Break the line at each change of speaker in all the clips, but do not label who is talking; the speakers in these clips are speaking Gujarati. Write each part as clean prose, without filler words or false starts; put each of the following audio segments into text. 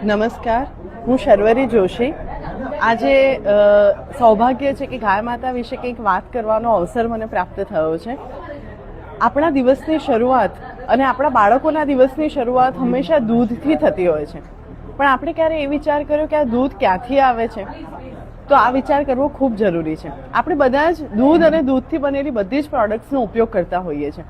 નમસ્કાર, હું શર્વરી જોશી. આજે સૌભાગ્ય છે કે ગાય માતા વિશે કંઈક વાત કરવાનો અવસર મને પ્રાપ્ત થયો છે. આપણા દિવસની શરૂઆત અને આપણા બાળકોના દિવસની શરૂઆત હંમેશા દૂધથી થતી હોય છે, પણ આપણે ક્યારે એ વિચાર કર્યો કે આ દૂધ ક્યાંથી આવે છે? તો આ વિચાર કરવો ખૂબ જરૂરી છે. આપણે બધા જ દૂધ અને દૂધથી બનેલી બધી જ પ્રોડક્ટ્સનો ઉપયોગ કરતા હોઈએ છીએ,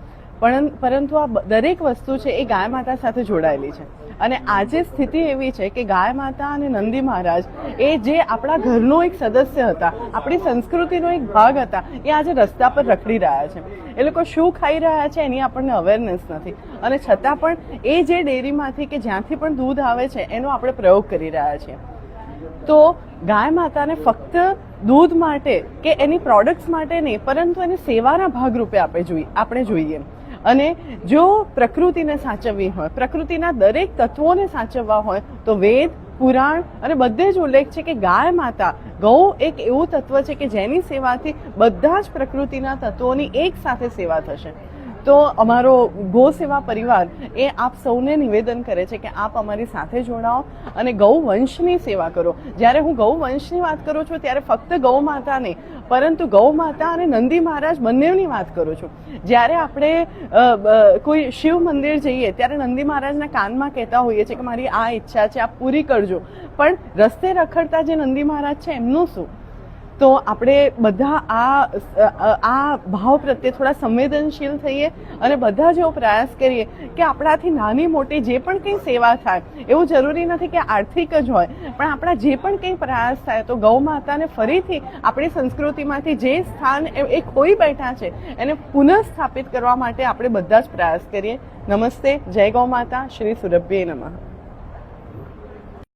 પરંતુ આ દરેક વસ્તુ છે એ ગાય માતા સાથે જોડાયેલી છે. અને આજે સ્થિતિ એવી છે કે ગાય માતા અને નંદી મહારાજ એ જે આપણા ઘરનો એક સદસ્ય હતા, આપણી સંસ્કૃતિનો એક ભાગ હતા, એ આજે રસ્તા પર રખડી રહ્યા છે. એ લોકો શું ખાઈ રહ્યા છે એની આપણને અવેરનેસ નથી, અને છતાં પણ એ જે ડેરીમાંથી કે જ્યાંથી પણ દૂધ આવે છે એનો આપણે પ્રયોગ કરી રહ્યા છીએ. તો ગાય માતાને ફક્ત દૂધ માટે કે એની પ્રોડક્ટ્સ માટે નહીં, પરંતુ એની સેવાના ભાગરૂપે આપણે જોઈએ. અને જો પ્રકૃતિને સાચવવી હોય, પ્રકૃતિના દરેક તત્વોને સાચવવા હોય, તો વેદ, પુરાણ અને બધે જ ઉલ્લેખ છે કે ગાય માતા, ગૌ એક એવું તત્વ છે કે જેની સેવાથી બધા જ પ્રકૃતિના તત્વોની એક સાથે સેવા થશે. તો અમારો ગૌ સેવા પરિવાર એ આપ સૌને નિવેદન કરે છે કે આપ અમારી સાથે જોડાઓ અને ગૌ વંશની સેવા કરો. જ્યારે હું ગૌ વંશની વાત કરું છું ત્યારે ફક્ત ગૌ માતા નહીં, પરંતુ ગૌ માતા અને નંદી મહારાજ બંનેની વાત કરું છું. જ્યારે આપણે કોઈ શિવ મંદિર જઈએ ત્યારે નંદી મહારાજના કાનમાં કહેતા હોઈએ છીએ કે મારી આ ઈચ્છા છે, આપ પૂરી કરજો. પણ રસ્તે રખડતા જે નંદી મહારાજ છે એમનું શું? તો આપણે બધા આ ભાવ પ્રત્યે થોડા સંવેદનશીલ થઈએ અને બધા જેવો પ્રયાસ કરીએ કે આપણાથી નાની મોટી જે પણ કંઈ સેવા થાય, એવું જરૂરી નથી કે આર્થિક જ હોય, પણ આપણા જે પણ કંઈ પ્રયાસ થાય તો ગૌ માતાને ફરીથી આપણી સંસ્કૃતિમાંથી જે સ્થાન એ ખોઈ બેઠા છે એને પુનઃસ્થાપિત કરવા માટે આપણે બધા જ પ્રયાસ કરીએ. નમસ્તે, જય ગૌ માતા, શ્રી સુરભ્યે નમઃ.